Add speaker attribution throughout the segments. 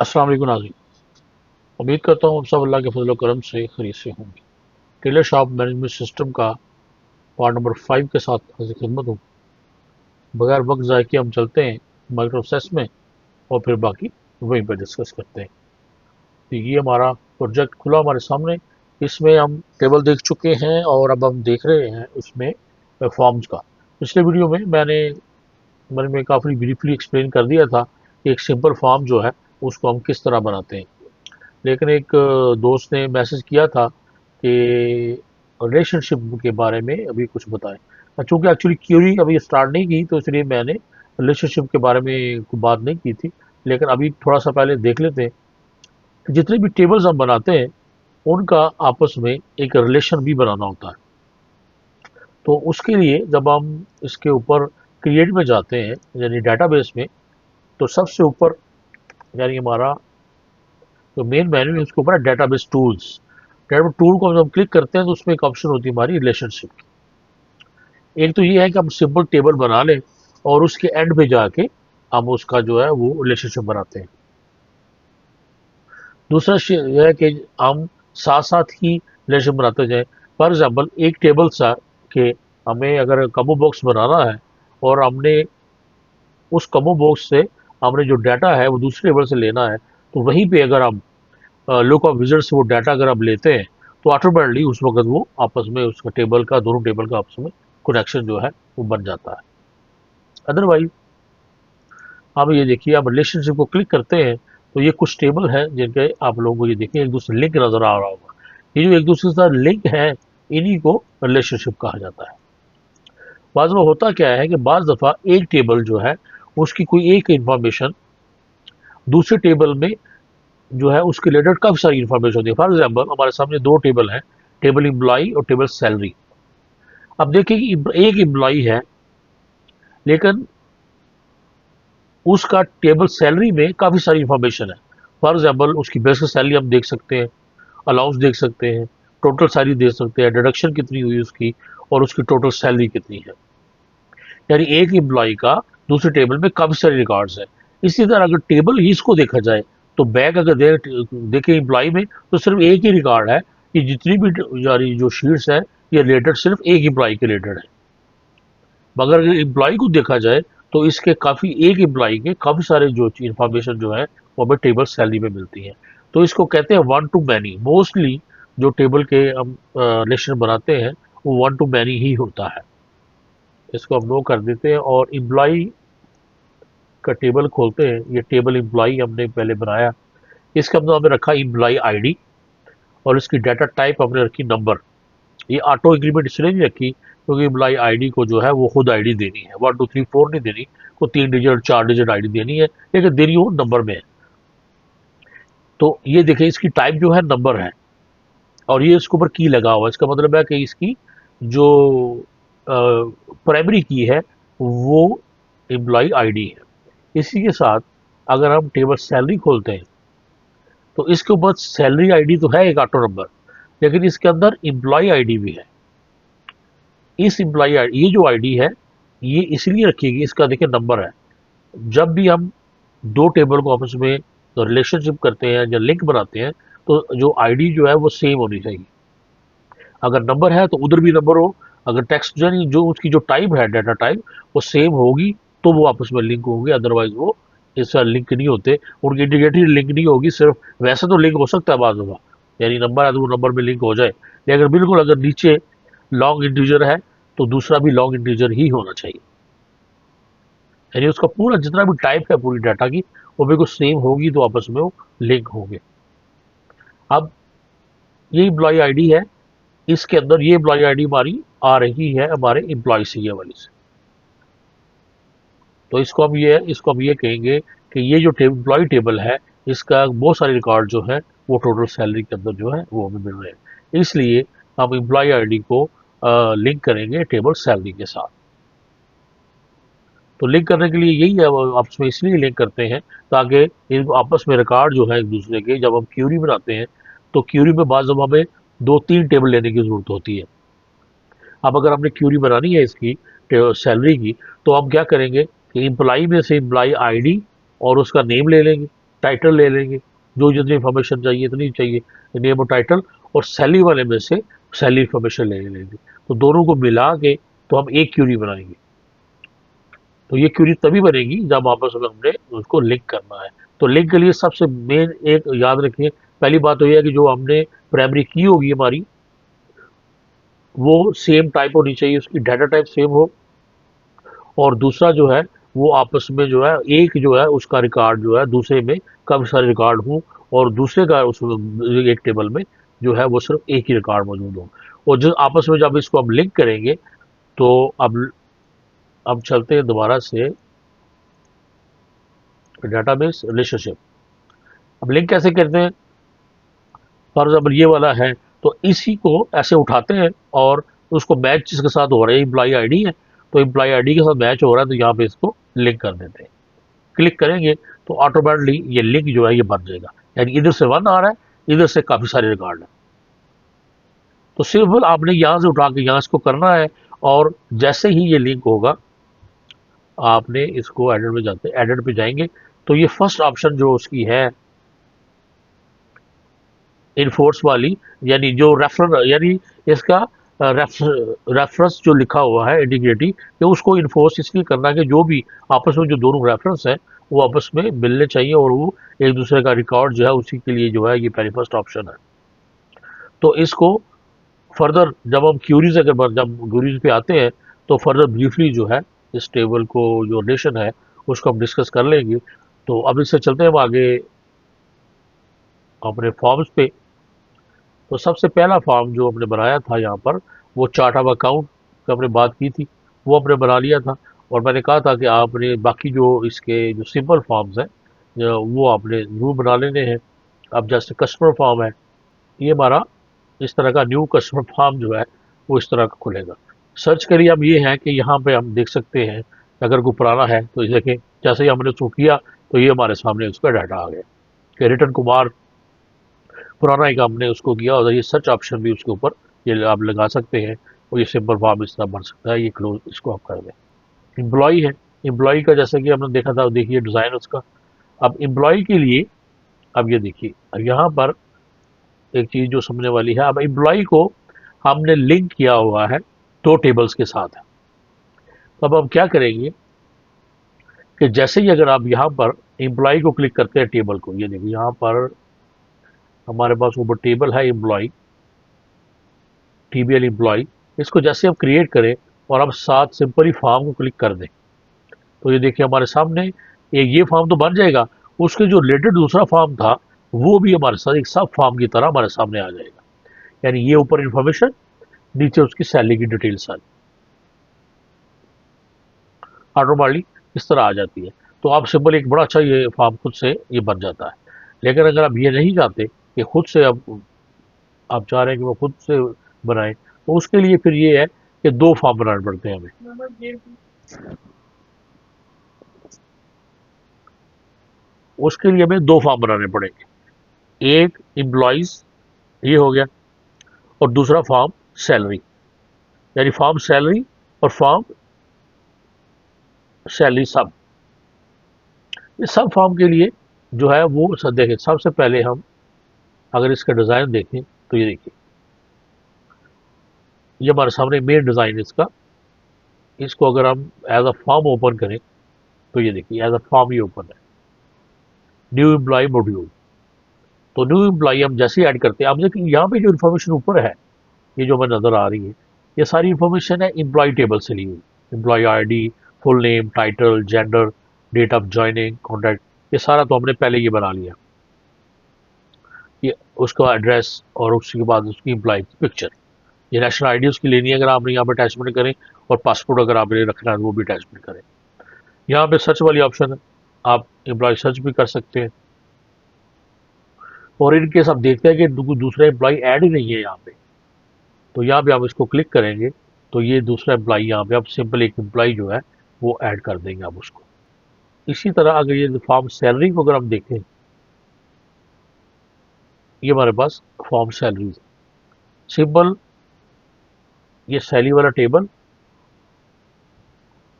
Speaker 1: अस्सलाम वालेकुम नाज़रीन। उम्मीद करता हूँ आप सब अल्लाह के फजल करम से खैरियत से होंगे। टेलर शॉप मैनेजमेंट सिस्टम का पार्ट नंबर 5 के साथ हाजिर खिदमत हूँ। बगैर वक्त ज़ाय किए हम चलते हैं माइक्रोप्रोसेस में और फिर बाकी वहीं पर डिस्कस करते हैं। तो ये हमारा प्रोजेक्ट खुला हमारे सामने। इसमें हम टेबल देख चुके हैं और अब हम देख रहे हैं उसमें फॉर्म्स का। पिछले वीडियो में मैंने काफ़ी ब्रीफली एक्सप्लेन कर दिया था कि एक सिंपल फॉर्म जो है उसको हम किस तरह बनाते हैं। लेकिन एक दोस्त ने मैसेज किया था कि रिलेशनशिप के बारे में अभी कुछ बताएं। चूँकि एक्चुअली क्यूरी अभी स्टार्ट नहीं की तो इसलिए मैंने रिलेशनशिप के बारे में कोई बात नहीं की थी। लेकिन अभी थोड़ा सा पहले देख लेते हैं कि जितने भी टेबल्स हम बनाते हैं उनका आपस में एक रिलेशन भी बनाना होता है। तो उसके लिए जब हम इसके ऊपर क्रिएट में जाते हैं यानी डेटाबेस में, तो सबसे ऊपर यानी हमारा जो मेन मेन्यू है उसके ऊपर है डेटाबेस टूल्स। डेटाबेस टूल को जब हम क्लिक करते हैं तो उसमें एक ऑप्शन होती है हमारी रिलेशनशिप की। एक तो ये है कि हम सिंपल टेबल बना लें और उसके एंड पे जाके हम उसका जो है वो रिलेशनशिप बनाते हैं। दूसरा यह है कि हम साथ साथ ही रिलेशन बनाते जाएं। फॉर एग्जाम्पल एक टेबल सा के हमें अगर कबो बॉक्स बनाना है और हमने उस कबो बॉक्स से हमने जो डाटा है वो दूसरे टेबल से लेना है, तो वहीं पे अगर हम लुक ऑफ विजर्ड से वो डाटा अगर आप लेते हैं तो ऑटोमेटिकली उस वक्त वो आपस में उसका टेबल का दोनों टेबल का आपस में कनेक्शन जो है वो बन जाता है। अदरवाइज आप ये देखिए, आप रिलेशनशिप को क्लिक करते हैं तो ये कुछ टेबल हैं जिनके आप लोगों को ये देखिए एक दूसरे लिंक नजर आ रहा होगा। ये जो एक दूसरे के साथ लिंक है इन्हीं को रिलेशनशिप कहा जाता है। बाद में होता क्या है कि बाज़ दफ़ा एक टेबल जो है उसकी कोई एक इंफॉर्मेशन दूसरे टेबल में जो है उसके रिलेटेड काफ़ी सारी इन्फॉर्मेशन होती है। फॉर एग्जाम्पल हमारे सामने दो टेबल हैं, टेबल एम्प्लॉई और टेबल सैलरी। अब देखिए कि एक एम्प्लॉई है लेकिन उसका टेबल सैलरी में काफ़ी सारी इन्फॉर्मेशन है। फॉर एग्जाम्पल उसकी बेसिक सैलरी हम देख सकते हैं, अलाउंस देख सकते हैं, टोटल सैलरी देख सकते हैं, डिडक्शन कितनी हुई उसकी और उसकी टोटल सैलरी कितनी है। यानी एक एम्प्लॉय का दूसरे टेबल में काफ़ी सारे रिकॉर्ड्स हैं। इसी तरह अगर टेबल ही इसको देखा जाए तो बैक अगर देखें एम्प्लॉय में तो सिर्फ एक ही रिकॉर्ड है कि जितनी भी यानी जो शीट्स हैं ये रिलेटेड सिर्फ एक एम्प्लॉय के रिलेटेड है। मगर अगर एम्प्लॉय को देखा जाए तो इसके काफ़ी एक एम्प्लॉय के काफ़ी सारे जो इंफॉर्मेशन जो है वो हमें टेबल सैलरी में मिलती है। तो इसको कहते हैं वन टू मैनी। मोस्टली जो टेबल के हम रिलेशन बनाते हैं वो वन टू मैनी ही होता है। इसको हम नो कर देते हैं और एम्प्लॉय का टेबल खोलते हैं। ये टेबल एम्प्लॉय हमने पहले बनाया, इसके अंदर हमने रखा एम्प्लॉय आईडी और इसकी डाटा टाइप हमने रखी नंबर। ये ऑटो इंक्रीमेंट इसलिए नहीं रखी क्योंकि एम्प्लॉय आईडी को जो है वो खुद आईडी देनी है, 1 2 3 4 नहीं देनी, को 3 डिजिट 4 डिजिट आईडी देनी है, लेकिन देनी वो नंबर में है। तो ये देखिए इसकी टाइप जो है नंबर है और ये इसके ऊपर की लगा हुआ है। इसका मतलब है कि इसकी जो प्राइमरी की है वो एम्प्लॉय आईडी है। इसी के साथ अगर हम टेबल सैलरी खोलते हैं तो इसके ऊपर सैलरी आईडी तो है एक ऑटो नंबर, लेकिन इसके अंदर एम्प्लॉय आईडी भी है। इस एम्प्लॉय ये जो आईडी है ये इसलिए रखिएगी, इसका देखिए नंबर है। जब भी हम दो टेबल को आपस में रिलेशनशिप करते हैं या लिंक बनाते हैं तो जो आईडी जो है वो सेम होनी चाहिए। अगर नंबर है तो उधर भी नंबर हो, अगर टेक्स्ट जो उसकी जो टाइप है डाटा टाइप वो सेम होगी तो वो आपस में लिंक होगी, अदरवाइज वो इसका लिंक नहीं होते। उनकी इंटीग्रेटेड लिंक नहीं होगी। सिर्फ वैसे तो लिंक हो सकता है बाज़ दफ़ा, यानी नंबर है तो वो नंबर में लिंक हो जाए, लेकिन बिल्कुल अगर नीचे लॉन्ग इंटीजर है तो दूसरा भी लॉन्ग इंटीजर ही होना चाहिए। यानी उसका पूरा जितना भी टाइप है पूरी डाटा की वो बिल्कुल सेम होगी तो आपस में वो लिंक होंगे। अब ये एम्प्लॉय आईडी है, इसके अंदर ये एम्प्लॉय आईडी हमारी आ रही है हमारे एम्प्लॉय से, ये वाली से। तो इसको हम ये कहेंगे कि ये जो एम्प्लॉय टेबल है इसका बहुत सारे रिकॉर्ड जो है वो टोटल सैलरी के अंदर जो है वो हमें मिल रहे हैं। इसलिए हम एम्प्लॉय आईडी को लिंक करेंगे टेबल सैलरी के साथ। तो लिंक करने के लिए यही है, आपस में इसलिए लिंक करते हैं ताकि इन आपस में रिकॉर्ड जो है एक दूसरे के, जब हम क्यूरी बनाते हैं तो क्यूरी में बाज़ दफ़ा हमें 2 3 टेबल लेने की ज़रूरत होती है। अब अगर हमने क्यूरी बनानी है इसकी सैलरी की तो हम क्या करेंगे कि एम्प्लॉई में से एम्प्लॉई आईडी और उसका नेम ले लेंगे। टाइटल ले लेंगे, जो जितनी इन्फॉर्मेशन चाहिए इतनी चाहिए, नेम और टाइटल, और सैलरी वाले में से सैलरी इन्फॉर्मेशन ले लेंगे। तो दोनों को मिला के तो हम एक क्यूरी बनाएंगे। तो ये क्यूरी तभी बनेगी जब आपस में हमने उसको लिंक करना है। तो लिंक के लिए सबसे मेन एक याद रखिए, पहली बात तो ये है कि जो हमने प्राइमरी की होगी हमारी, वो सेम टाइप होनी चाहिए, उसकी डाटा टाइप सेम हो। और दूसरा जो है वो आपस में जो है एक जो है उसका रिकॉर्ड जो है दूसरे में काफ़ी सारे रिकॉर्ड हों, और दूसरे का उस एक टेबल में जो है वो सिर्फ एक ही रिकॉर्ड मौजूद हो। और जो आपस में जब इसको हम लिंक करेंगे, तो अब चलते हैं दोबारा से डेटाबेस रिलेशनशिप। अब लिंक कैसे करते हैं? फॉर एग्जाम्पल ये वाला है, तो इसी को ऐसे उठाते हैं और उसको मैच जिसके साथ हो रहा है, एम्प्लॉई आईडी है, तो एम्प्लॉई आईडी के साथ मैच हो रहा है, तो यहाँ पे इसको लिंक कर देते हैं। क्लिक करेंगे तो ऑटोमेटिकली ये लिंक जो है ये बन जाएगा, यानी इधर से वन आ रहा है, इधर से काफ़ी सारे रिकॉर्ड है। तो सिंपल आपने यहाँ से उठा के यहाँ इसको करना है, और जैसे ही ये लिंक होगा आपने इसको एडिट में जाते एडिट पे जाएंगे, तो ये फर्स्ट ऑप्शन जो उसकी है इनफोर्स वाली, यानी जो रेफर यानी इसका रेफरेंस जो लिखा हुआ है इंटीग्रिटी, कि उसको इन्फोर्स इसलिए करना कि जो भी आपस में जो दोनों रेफरेंस हैं वो आपस में मिलने चाहिए, और वो एक दूसरे का रिकॉर्ड जो है उसी के लिए जो है ये पहली फर्स्ट ऑप्शन है। तो इसको फर्दर जब हम क्यूरीज जब क्यूरीज पे आते हैं, तो फर्दर ब्रीफली जो है इस टेबल को जो रिलेशन है उसको हम डिस्कस कर लेंगे। तो अब इससे चलते हैं हम आगे अपने फॉर्म्स पे। तो सबसे पहला फॉर्म जो हमने बनाया था यहाँ पर, वो चार्ट ऑफ अकाउंट का हमने बात की थी, वो हमने बना लिया था। और मैंने कहा था कि आपने बाकी जो इसके जो सिंपल फॉर्म्स हैं वो आपने न्यू बना लेने हैं। अब जैसे कस्टमर फॉर्म है, ये हमारा इस तरह का न्यू कस्टमर फॉर्म जो है वो इस तरह का खुलेगा। सर्च करिए। अब ये है कि यहाँ पे हम देख सकते हैं, अगर कोई पुराना है तो इसे देखें, जैसे ही हमने उसको किया तो ये हमारे सामने उसका डाटा आ गया कि रिटर्न कुमार पुराना एक हमने उसको किया, और ये सर्च ऑप्शन भी उसके ऊपर ये आप लगा सकते हैं, और ये सिंपल फॉर्म इस तरह बन सकता है। ये क्लोज इसको आप कर दें। एम्प्लॉई है, एम्प्लॉई का जैसे कि हमने देखा था, देखिए डिज़ाइन उसका। अब एम्प्लॉई के लिए अब ये देखिए, अब यहाँ पर एक चीज़ जो समझने वाली है, अब एम्प्लॉई को हमने लिंक किया हुआ है दो टेबल्स के साथ। तो अब हम क्या करेंगे कि जैसे ही अगर आप यहाँ पर एम्प्लॉय को क्लिक करते हैं टेबल को, ये देखिए यहाँ पर हमारे पास ऊपर टेबल है एम्प्लॉय, टीबीएल एम्प्लॉय। इसको जैसे हम क्रिएट करें और हम साथ सिंपली फॉर्म को क्लिक कर दें, तो ये देखिए हमारे सामने एक ये फॉर्म तो बन जाएगा, उसके जो रिलेटेड दूसरा फॉर्म था वो भी हमारे साथ एक सब फॉर्म की तरह हमारे सामने आ जाएगा। यानी ये ऊपर इंफॉर्मेशन, नीचे उसकी सैलरी की डिटेल सारी ऑटोमेटिकली इस तरह आ जाती है। तो आप सिंपल एक बड़ा अच्छा ये फॉर्म खुद से ये बन जाता है। लेकिन अगर आप ये नहीं चाहते कि खुद से आप चाह रहे हैं कि वो खुद से बनाएं, तो उसके लिए फिर ये है कि दो फॉर्म बनाने पड़ते हैं हमें। उसके लिए हमें दो फॉर्म बनाने पड़ेंगे, एक एम्प्लॉइज ये हो गया, और दूसरा फॉर्म सैलरी, यानी फॉर्म सैलरी और फॉर्म सैलरी सब। इस सब फॉर्म के लिए जो है वो देखें, सबसे पहले हम अगर इसका डिज़ाइन देखें तो ये देखिए, ये हमारे सामने मेन डिज़ाइन इसका। इसको अगर हम एज अ फॉर्म ओपन करें तो ये देखिए एज अ फॉर्म ये ओपन है, न्यू एम्प्लॉय मॉड्यूल। तो न्यू एम्प्लॉय हम जैसे ही ऐड करते हैं, अब देखिए यहाँ पे जो इन्फॉर्मेशन ऊपर है, ये जो हमें नज़र आ रही है, ये सारी इन्फॉर्मेशन है एम्प्लॉय टेबल से ली हुई। Employ ID, full name, title, gender, date of joining, contact, ये सारा तो हमने पहले ये बना लिया। ये उसका एड्रेस और उसके बाद उसकी एम्प्लॉय की पिक्चर, ये नेशनल आईडी उसकी लेनी है अगर आपने यहाँ पे अटैचमेंट करें, और पासपोर्ट अगर आपने रखना है तो वो भी अटैचमेंट करें। यहाँ पे सर्च वाली ऑप्शन है, आप एम्प्लॉय सर्च भी कर सकते हैं। और इन केस आप देखते हैं कि दूसरा एम्प्लॉय ऐड ही नहीं है यहाँ पे, तो यहाँ पे आप इसको क्लिक करेंगे तो ये दूसरा एम्प्लॉय यहाँ पे आप सिंपल एक एम्प्लॉय जो है वो ऐड कर देंगे आप उसको। इसी तरह अगर ये फॉर्म सैलरी को अगर हम देखें, ये हमारे पास फॉर्म सैलरी सिंपल, ये सैलरी वाला टेबल,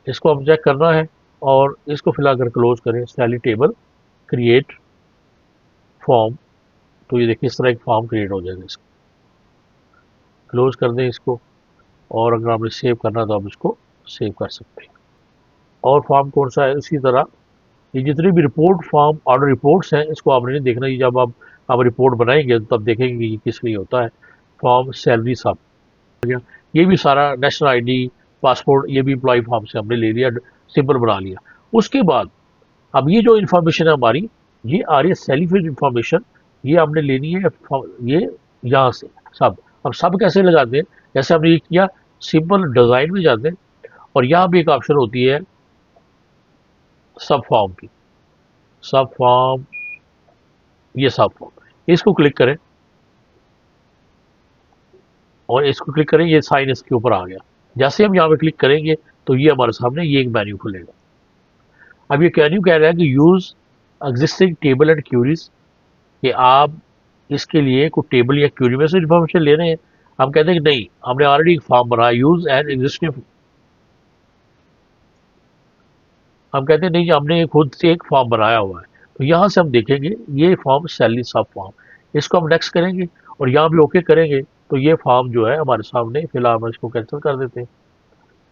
Speaker 1: इसको हम चेक करना है, और इसको फिलहाल अगर क्लोज करें, सैलरी टेबल क्रिएट, फॉर्म, तो ये देखिए इस तरह एक फॉर्म क्रिएट हो जाएगा। इसको क्लोज कर दें इसको, और अगर आपने सेव करना तो आप इसको सेव कर सकते हैं। और फॉर्म कौन सा है, इसी तरह ये जितनी भी रिपोर्ट फॉर्म ऑर्डर रिपोर्ट्स हैं, इसको आपने नहीं देखना। ये जब आप रिपोर्ट बनाएंगे तब देखेंगे कि ये किस लिए होता है। फॉर्म सैलरी सब, ये भी सारा नेशनल आईडी, पासपोर्ट, ये भी एम्प्लॉय फॉर्म से हमने ले लिया, सिंपल बना लिया। उसके बाद अब ये जो इन्फॉर्मेशन है हमारी, ये आ रही है सैलरी इन्फॉर्मेशन, ये हमने लेनी है ये यहाँ से सब। अब सब कैसे लगाते हैं, जैसे हमने ये किया, सिंपल डिजाइन में जाते हैं, और यहाँ भी एक ऑप्शन होती है सब फॉर्म की, सब फॉर्म, ये सब फॉर्म, इसको क्लिक करें, और इसको क्लिक करें, ये साइन इसके ऊपर आ गया। जैसे हम यहाँ पे क्लिक करेंगे तो ये हमारे सामने ये एक मेन्यू खुलेगा। अब ये मेन्यू कह रहा है कि use existing table and queries, कि आप इसके लिए कोई टेबल या क्यूरी में से इन्फॉर्मेशन ले रहे हैं। हम कहते हैं कि नहीं, हमने ऑलरेडी एक फॉर्म बनाया, यूज एंड एग्जिस्टिंग। हम कहते हैं नहीं, हमने खुद से एक फॉर्म बनाया हुआ है। तो यहाँ से हम देखेंगे ये फॉर्म सैलरी सब फॉर्म, इसको हम नेक्स्ट करेंगे और यहाँ भी ओके करेंगे, तो ये फॉर्म जो है हमारे सामने, फिलहाल हम इसको कैंसिल कर देते हैं,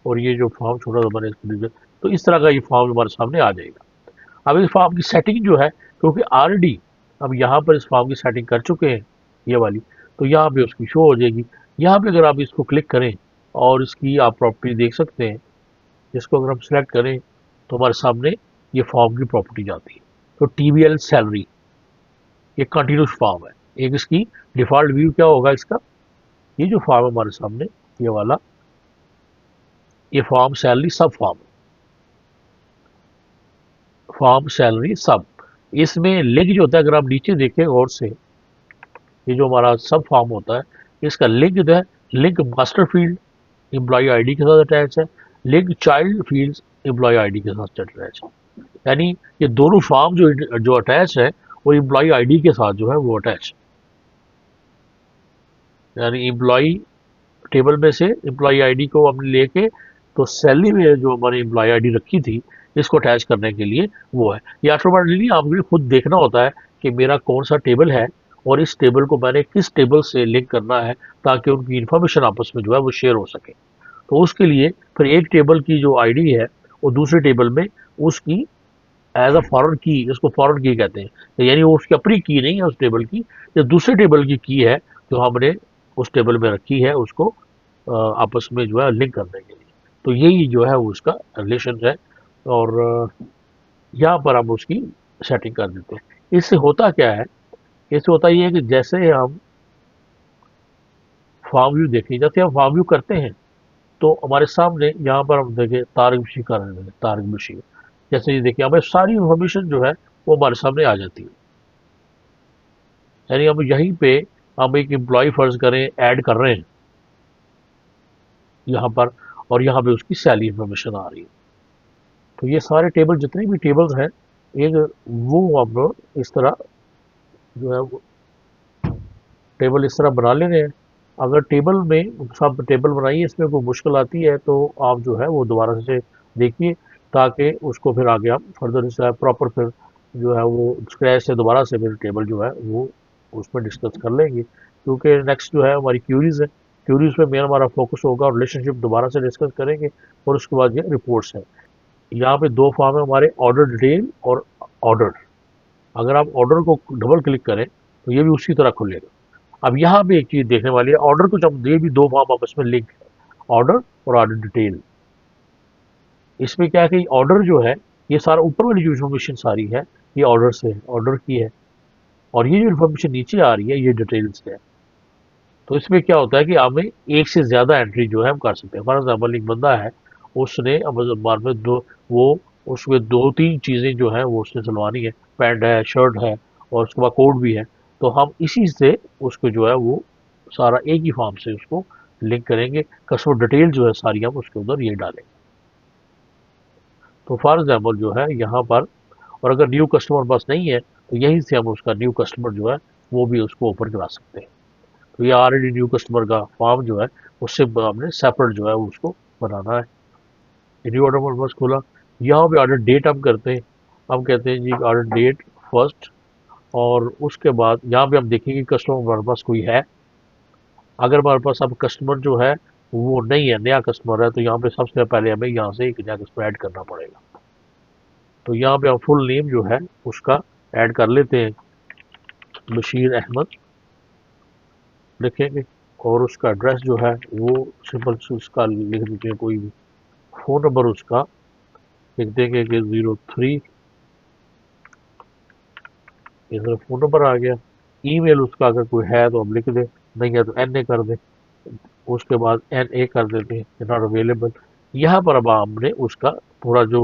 Speaker 1: और ये जो फॉर्म छोटा सा बने इसको दीजिए। तो इस तरह का ये फॉर्म हमारे सामने आ जाएगा। अब इस फॉर्म की सेटिंग जो है, क्योंकि ऑलरेडी हम यहाँ पर इस फॉर्म की सेटिंग कर चुके हैं ये वाली, तो यहाँ पे उसकी शो हो जाएगी। यहाँ पे अगर आप इसको क्लिक करें और इसकी आप प्रॉपर्टी देख सकते हैं, जिसको अगर हम सिलेक्ट करें तो हमारे सामने ये फॉर्म की प्रॉपर्टी जाती है। तो TBL सैलरी, ये कंटिन्यूस फॉर्म है। एक इसकी डिफॉल्ट व्यू क्या होगा इसका, ये जो फॉर्म है हमारे सामने, ये वाला, ये फॉर्म सैलरी सब फॉर्म, फॉर्म सैलरी सब। इसमें लिंक जो होता है, अगर आप नीचे देखें और से, ये जो हमारा सब फॉर्म होता है, इसका लिंक जो है, link master field employ ID के साथ अटैच है, link child field employ ID के साथ अटैच है। यानी ये दोनों फॉर्म जो जो अटैच है, वो एम्प्लॉय आईडी के साथ जो है वो अटैच है। यानी एम्प्लॉय टेबल में से एम्प्लॉय आईडी को हमने लेके, तो सैलरी में जो हमारी एम्प्लॉय आईडी रखी थी, इसको अटैच करने के लिए वो है। ये ऑटोमेटिकली आपको खुद देखना होता है कि मेरा कौन सा टेबल है, और इस टेबल को मैंने किस टेबल से लिंक करना है, ताकि उनकी इन्फॉर्मेशन आपस में जो है वो शेयर हो सके। तो उसके लिए फिर एक टेबल की जो आईडी है, वो दूसरे टेबल में उसकी एज अ फॉरवर्ड की, उसको फॉरवर्ड की कहते हैं, तो यानी वो उसकी अपनी की नहीं है उस टेबल की, ये दूसरे टेबल की है जो हमने उस टेबल में रखी है, उसको आपस में जो है लिंक करने के लिए। तो यही जो है वो उसका रिलेशन है, और यहाँ पर हम उसकी सेटिंग कर देते हैं। इससे होता क्या है, इससे होता ये है कि जैसे हम फॉर्म व्यू देखें, जैसे हम फॉर्म व्यू करते हैं, तो हमारे सामने यहाँ पर हम देखें तारक मशीन कर रहे हैं, तारक मशीन, जैसे ये देखिए हमें सारी इंफॉर्मेशन जो है वो हमारे सामने आ जाती है। यानी हम यहीं पे हम एक एम्प्लॉय फर्ज करें ऐड कर रहे हैं यहाँ पर, और यहाँ पे उसकी सैलरी इंफॉर्मेशन आ रही है। तो ये सारे टेबल, जितने भी टेबल्स हैं, एक वो हम इस तरह जो है वो टेबल इस तरह बना ले रहे हैं। अगर टेबल में सब टेबल बनाइए, इसमें कोई मुश्किल आती है तो आप जो है वो दोबारा से देखिए, ताकि उसको फिर आगे आप फर्दर इस प्रॉपर फिर जो है वो स्क्रैच से दोबारा से फिर टेबल जो है वो उसमें डिस्कस कर लेंगे। क्योंकि नेक्स्ट जो है हमारी क्यूरीज है, क्यूरीज पे मेन हमारा फोकस होगा, और रिलेशनशिप दोबारा से डिस्कस करेंगे, और उसके बाद ये रिपोर्ट्स है। यहाँ पे दो फॉर्म है हमारे, ऑर्डर डिटेल और ऑर्डर। अगर आप ऑर्डर को डबल क्लिक करें तो ये भी उसी तरह खुलेगा। अब यहाँ पे एक चीज देखने वाली है, ऑर्डर को जब ये भी दो फॉर्म आपस में लिंक है, ऑर्डर और ऑर्डर डिटेल। इसमें क्या है कि ऑर्डर जो है, ये सारा ऊपर वाली जो इन्फॉर्मेशन सारी है, ये ऑर्डर से है, ऑर्डर की है, और ये जो इन्फॉर्मेशन नीचे आ रही है ये डिटेल्स है। तो इसमें क्या होता है कि हमें एक से ज्यादा एंट्री जो है हम कर सकते हैं। फॉर एग्जाम्पल एक बंदा है, उसने अमेजन मार्केट में दो, वो उसमें दो तीन चीजें जो है वो उसने सिलवानी है, पैंट है, शर्ट है, और उसके बाद कोट भी है। तो हम इसी से उसको जो है वो सारा एक ही फॉर्म से उसको लिंक करेंगे, कस्टमर डिटेल जो है सारी हम उसके अंदर ये डालेंगे। तो फॉर एग्जाम्पल जो है यहाँ पर, और अगर न्यू कस्टमर पास नहीं है तो यहीं से हम उसका न्यू कस्टमर जो है वो भी उसको ओपन करा सकते हैं। तो ये ऑलरेडी न्यू कस्टमर का फॉर्म जो है उससे हमने सेपरेट जो है वो उसको बनाना है। न्यू ऑर्डर पर बस खोला, यहाँ पे ऑर्डर डेट हम करते हैं, हम कहते हैं जी ऑर्डर डेट फर्स्ट और उसके बाद यहाँ पे हम देखेंगे कस्टमर हमारे पास कोई है। अगर हमारे पास अब कस्टमर जो है वो नहीं है, नया कस्टमर है, तो यहाँ पे सबसे पहले हमें यहाँ से एक नया कस्टमर ऐड करना पड़ेगा। तो यहाँ पे हम फुल नेम जो है उसका ऐड कर लेते हैं, बशीर अहमद लिखेंगे। और उसका एड्रेस जो है वो सिंपल से उसका लिख देते हैं, कोई भी फ़ोन नंबर उसका लिख देंगे कि 03, इधर फ़ोन नंबर आ गया। ईमेल उसका अगर कोई है तो हम लिख दें, नहीं है तो NA कर दें। उसके बाद NA कर देते हैं, नॉट अवेलेबल। यहाँ पर अब हमने उसका पूरा जो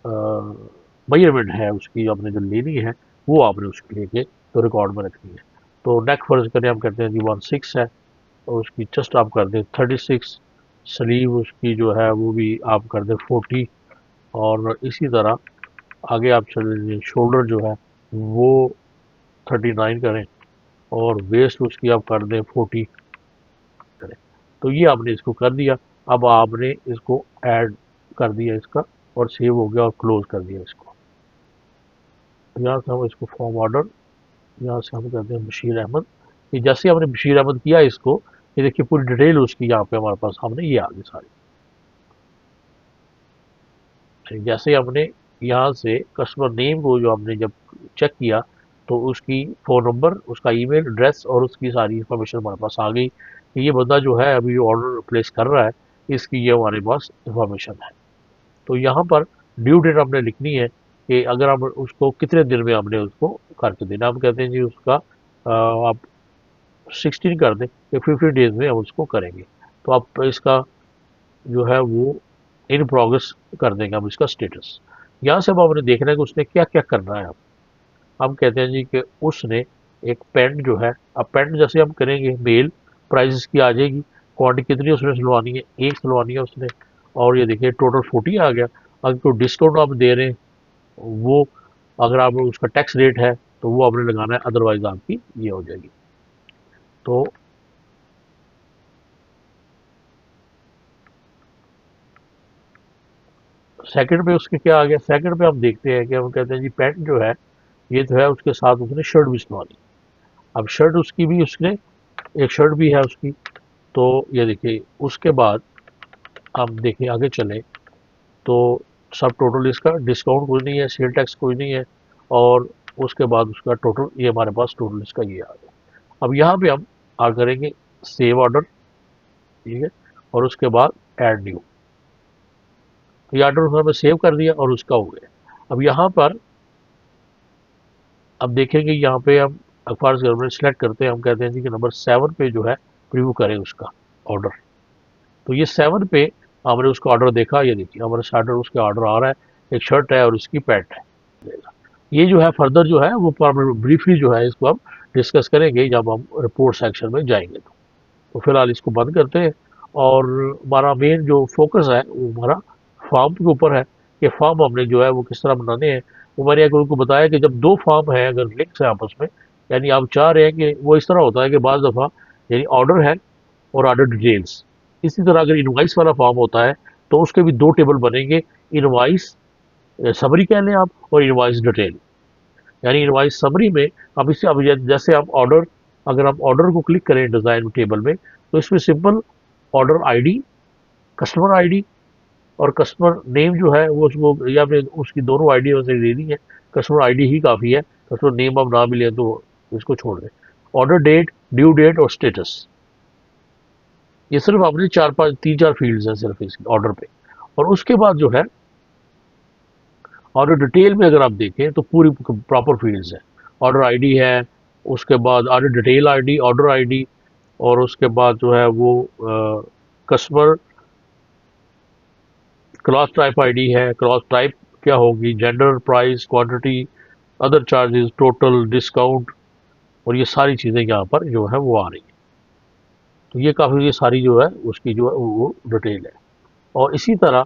Speaker 1: मेजरमेंट है उसकी आपने जो लेनी है वो आपने उसके लेके तो रिकॉर्ड में रखनी है। तो नेक फर्ज करें, हम करते हैं जी 16 है, और उसकी चेस्ट आप कर दें 36, स्लीव उसकी जो है वो भी आप कर दें 40, और इसी तरह आगे आप चले शोल्डर जो है वो 39 करें, और वेस्ट उसकी आप कर दें 40 करें। तो ये आपने इसको कर दिया। अब आपने इसको ऐड कर दिया इसका, और सेव हो गया और क्लोज कर दिया इसको। यहाँ से हम इसको फॉर्म ऑर्डर, यहाँ से हम करते हैं बशीर अहमद। ये जैसे हमने बशीर अहमद किया इसको, ये देखिए पूरी डिटेल उसकी यहाँ पे हमारे पास हमने ये आ गई सारी। जैसे हमने यहाँ से कस्टमर नेम को जो हमने जब चेक किया तो उसकी फ़ोन नंबर, उसका ईमेल एड्रेस और उसकी सारी इंफॉर्मेशन हमारे पास आ गई कि ये बंदा जो है अभी जो ऑर्डर प्लेस कर रहा है इसकी ये हमारे पास इंफॉर्मेशन है। तो यहाँ पर ड्यू डेट हमने लिखनी है कि अगर हम उसको कितने दिन में हमने उसको करके देना। हम कहते हैं जी उसका आप 16 कर दें कि 50 डेज में हम उसको करेंगे। तो आप इसका जो है वो इन प्रोग्रेस कर देंगे हम इसका स्टेटस। यहाँ से अब हमने देखना है कि उसने क्या क्या करना है। हम कहते हैं जी कि उसने एक पेंट जो है, अब पेंट जैसे हम करेंगे मेल, प्राइस इसकी आ जाएगी, क्वांटिटी कितनी उसने सिलवानी है, एक सिलवानी है उसने, और ये देखिए टोटल 40 आ गया। अगर कोई डिस्काउंट आप दे रहे हैं वो, अगर आप उसका टैक्स रेट है तो वो आपने लगाना है, अदरवाइज आपकी ये हो जाएगी। तो सेकंड पे उसके क्या आ गया, सेकंड पे हम देखते हैं कि हम कहते हैं जी पेंट जो है ये तो है, उसके साथ उसने शर्ट भी सिलवानी। अब शर्ट उसकी भी, उसने एक शर्ट भी है उसकी। तो ये देखिए उसके बाद हम देखें आगे चले तो सब टोटल इसका डिस्काउंट कोई नहीं है, सेल टैक्स कोई नहीं है, और उसके बाद उसका टोटल ये हमारे पास टोटल इसका ये आ गया। अब यहाँ पे हम आ करेंगे सेव ऑर्डर, ठीक है, और उसके बाद ऐड न्यू। तो ये ऑर्डर हमने सेव कर दिया और उसका हो गया। अब यहाँ पर अब देखेंगे, यहाँ पे हम अखबार गवर्नमेंट सेलेक्ट करते हैं, हम कहते हैं जी कि नंबर 7 पे जो है प्रीव्यू करें उसका ऑर्डर। तो ये 7 पे हमने उसका ऑर्डर देखा, ये देखिए हमारे स्टार्टर उसका ऑर्डर आ रहा है, एक शर्ट है और उसकी पैंट है। ये जो है फर्दर जो है वो ब्रीफली जो है इसको हम डिस्कस करेंगे जब हम रिपोर्ट सेक्शन में जाएंगे। तो फिलहाल इसको बंद करते हैं, और हमारा मेन जो फोकस है वो हमारा फॉर्म के ऊपर है कि फॉर्म हमने जो है वो किस तरह बनाने हैं। वो मैंने अगर उनको बताया कि जब दो फॉर्म है अगर लिंक्स है आपस में, यानी आप चाह रहे हैं कि वो इस तरह होता है कि बाज़ दफ़ा यानी ऑर्डर है और ऑर्डर डिटेल्स, इसी तरह अगर इनवाइस वाला फॉर्म होता है तो उसके भी दो टेबल बनेंगे, इनवाइस समरी कह लें आप, और इनवाइस डिटेल। यानी इनवाइस समरी में अब इससे अब जैसे आप ऑर्डर, अगर आप ऑर्डर को क्लिक करें डिज़ाइन टेबल में तो इसमें simple order ID, customer ID और कस्टमर नेम जो है वो उसको, या फिर उसकी दोनों आईडी वैसे लेनी है, कस्टमर आईडी ही काफ़ी है, कस्टमर नेम आप ना मिले तो इसको छोड़ दें। ऑर्डर डेट, ड्यू डेट और स्टेटस, ये सिर्फ आपने 3-4 फील्ड्स हैं सिर्फ इसकी ऑर्डर पे। और उसके बाद जो है ऑर्डर डिटेल में अगर आप देखें तो पूरी प्रॉपर फील्ड्स हैं। ऑर्डर आईडी है, उसके बाद order detail ID, order ID, और उसके बाद जो है वो कस्टमर क्रॉस टाइप आईडी है, क्रॉस टाइप क्या होगी, gender, price, quantity, other charges, total, discount, और ये सारी चीज़ें यहाँ पर जो है वो आ रही हैं। तो ये काफ़ी, ये सारी जो है उसकी जो है वो डिटेल है। और इसी तरह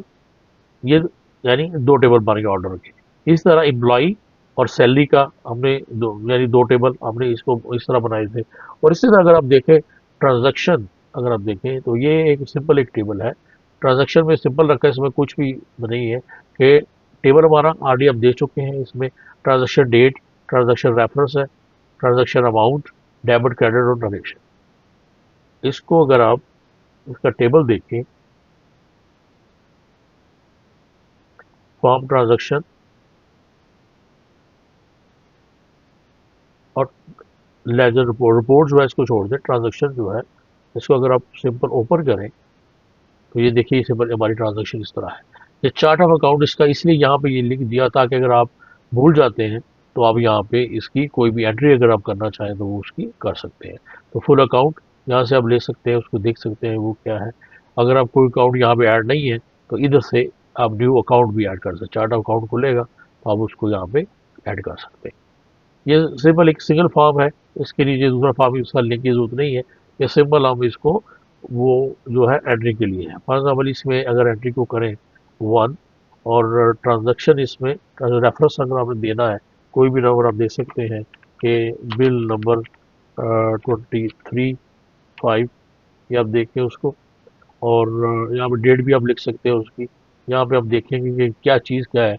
Speaker 1: ये यानी दो टेबल बन गए ऑर्डर के। इस तरह एम्प्लॉई और सैलरी का हमने दो, यानी दो टेबल हमने इसको इस तरह बनाए थे। और इसी तरह अगर आप देखें ट्रांजैक्शन, अगर आप देखें तो ये एक सिंपल एक टेबल है। ट्रांजैक्शन में सिंपल रखा है, इसमें कुछ भी नहीं है कि टेबल हमारा ऑलरेडी हम दे चुके हैं। इसमें ट्रांजैक्शन डेट, ट्रांजैक्शन रेफरेंस है, ट्रांजैक्शन अमाउंट, डेबिट क्रेडिट और डोनेशन। इसको अगर आप इसका टेबल देखें, फॉर्म ट्रांजैक्शन और लेजर रिपोर्ट जो है इसको छोड़ दें, ट्रांजैक्शन जो है इसको अगर आप सिंपल ओपन करें तो ये देखिए सिंपल हमारी ट्रांजैक्शन इस तरह है। ये चार्ट ऑफ अकाउंट इसका इसलिए यहाँ पे ये लिख दिया ताकि अगर आप भूल जाते हैं तो आप यहाँ पे इसकी कोई भी एंट्री अगर आप करना चाहें तो वो उसकी कर सकते हैं। तो फुल अकाउंट यहाँ से आप ले सकते हैं, उसको देख सकते हैं वो क्या है। अगर आप कोई अकाउंट यहाँ पे ऐड नहीं है तो इधर से आप न्यू अकाउंट भी ऐड कर सकते हैं। चार्ट ऑफ अकाउंट खुलेगा तो आप उसको यहाँ पे ऐड कर सकते हैं। ये सिंपल एक सिंगल फॉर्म है, इसके नीचे दूसरा फॉर्म इसका लिंक की जरूरत नहीं है। ये सिंपल हम इसको वो जो है एंट्री के लिए है। फॉर एग्जाम्पल इसमें अगर एंट्री को करें 1 और ट्रांजैक्शन इसमें रेफरेंस अगर आपने देना है, कोई भी नंबर आप दे सकते हैं कि बिल नंबर 23/5 ये आप देखें उसको। और यहाँ पे डेट भी आप लिख सकते हैं उसकी। यहाँ पे आप देखेंगे कि क्या चीज़ क्या है।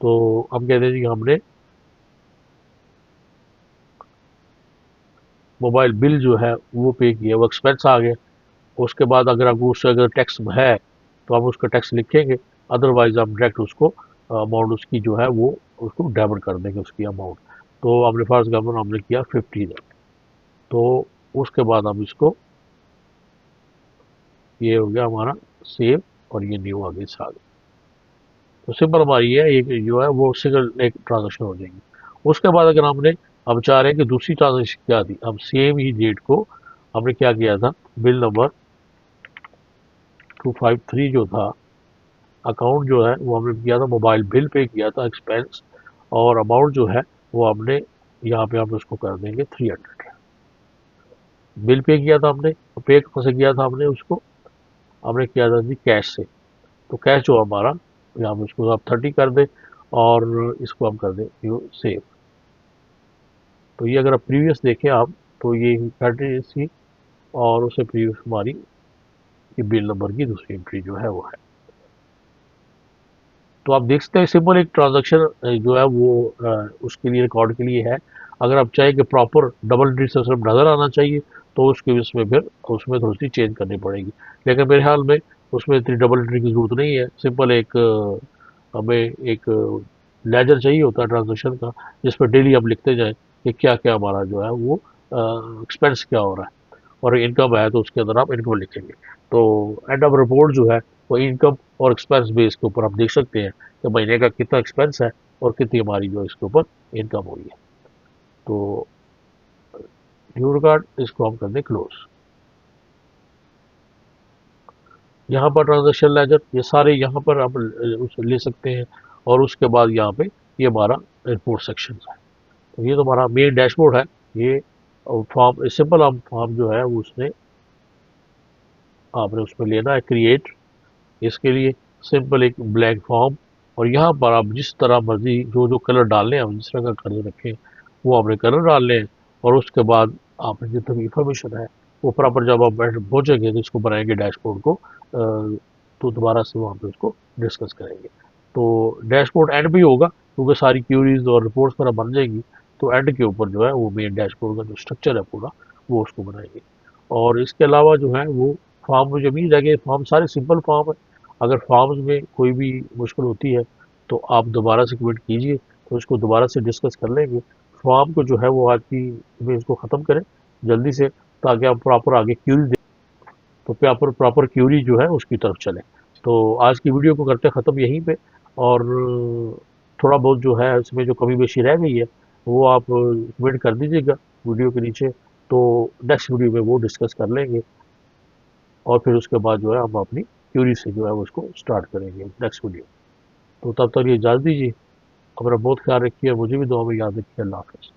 Speaker 1: तो हम कहते हैं कि हमने मोबाइल बिल जो है वो पे किया, वो एक्सपेंस आ गया। उसके बाद अगर आपको उससे अगर टैक्स है तो आप उसका टैक्स लिखेंगे, अदरवाइज आप डायरेक्ट उसको अमाउंट उसकी जो है वो उसको डेबिट कर देंगे उसकी अमाउंट। तो आपने फर्स्ट गवर्नमेंट हमने किया 50 तो उसके बाद हम इसको ये हो गया हमारा सेव और ये न्यू आगे से आ गया। तो सिंपल हमारी है एक जो है वो सिंगल एक ट्रांजेक्शन हो जाएगी। उसके बाद अगर हमने हम चाह रहे हैं कि दूसरी ट्रांजेक्शन क्या थी, हम सेम ही डेट को हमने क्या किया था, बिल नंबर 253 जो था अकाउंट जो है वो हमने किया था मोबाइल बिल पे किया था एक्सपेंस, और अमाउंट जो है वो हमने यहाँ पे हम उसको कर देंगे 300। बिल पे किया था हमने, पे कहाँ से किया था हमने उसको, हमने किया था जी कैश से। तो कैश जो हमारा यहाँ पे उसको आप 30 कर दें और इसको हम कर दें यू सेव। तो ये अगर आप प्रीवियस देखें आप तो ये 30 थी और उससे प्रीवियस हमारी ये बिल नंबर की दूसरी एंट्री जो है वो है। तो आप देख सकते हैं सिंपल एक ट्रांजैक्शन जो है वो उसके लिए रिकॉर्ड के लिए है। अगर आप चाहें कि प्रॉपर डबल एंट्री सिस्टम नज़र आना चाहिए तो उसके उसमें फिर उसमें थोड़ी सी चेंज करनी पड़ेगी। लेकिन मेरे ख्याल में उसमें इतनी डबल एंट्री की ज़रूरत नहीं है। सिंपल एक हमें एक लेजर चाहिए होता है ट्रांजैक्शन का, जिस पर डेली हम लिखते जाएं कि क्या क्या हमारा जो है वो एक्सपेंस क्या हो रहा है, और इनकम है तो उसके अंदर आप इनकम लिखेंगे। तो एंड ऑफ रिपोर्ट जो है वो इनकम और एक्सपेंस बेस के ऊपर आप देख सकते हैं कि महीने का कितना एक्सपेंस है और कितनी हमारी जो इसके ऊपर इनकम हुई है। तो ड्यू रिकॉर्ड इसको हम कर दें क्लोज। यहाँ पर ट्रांजेक्शन लेजर ये सारे यहाँ पर आप ले सकते हैं, और उसके बाद यहाँ पे ये हमारा रिपोर्ट सेक्शन है। तो ये तो हमारा मेन डैशबोर्ड है। ये फॉर्म सिंपल हम फॉर्म जो है वो उसने आपने उसमें लेना है क्रिएट। इसके लिए सिंपल एक ब्लैंक फॉर्म, और यहाँ पर आप जिस तरह मर्जी जो जो कलर डालने हैं जिस तरह का कलर रखें वो आपने कलर डालने हैं। और उसके बाद आपने जितनी भी इंफॉर्मेशन है वो प्रॉपर जब आप पहुँचेंगे तो इसको बनाएंगे डैशबोर्ड को, तो दोबारा से वहाँ पे उसको डिस्कस करेंगे। तो डैशबोर्ड एंड भी होगा क्योंकि सारी क्यूरीज और रिपोर्ट्स पर बन जाएंगी। तो एंड के ऊपर जो है वो मेन डैशबोर्ड का जो स्ट्रक्चर है पूरा वो उसको बनाएंगे। और इसके अलावा जो है वो फॉर्म में जो भी जाएंगे, फॉर्म सारे सिंपल फॉर्म है। अगर फॉर्म्स में कोई भी मुश्किल होती है तो आप दोबारा से कमेंट कीजिए, तो इसको दोबारा से डिस्कस कर लेंगे। फॉर्म को जो है वो आज की में इसको ख़त्म करें जल्दी से, ताकि आप प्रॉपर आगे क्यूरी दें, तो प्रॉपर प्रॉपर क्यूरी जो है उसकी तरफ चलें। तो आज की वीडियो को करते ख़त्म यहीं पे। और थोड़ा बहुत जो है इसमें जो कमी बेशी रह गई है वो आप कमेंट कर दीजिएगा वीडियो के नीचे, तो नेक्स्ट वीडियो में वो डिस्कस कर लेंगे। और फिर उसके बाद जो है हम अपनी क्यूरी से जो है उसको स्टार्ट करेंगे नेक्स्ट वीडियो। तो तब तक ये इजाज़त दीजिए, अपना बहुत ख्याल रखिए, मुझे भी दुआ में याद रखिए। अल्लाह हाफ़िज़।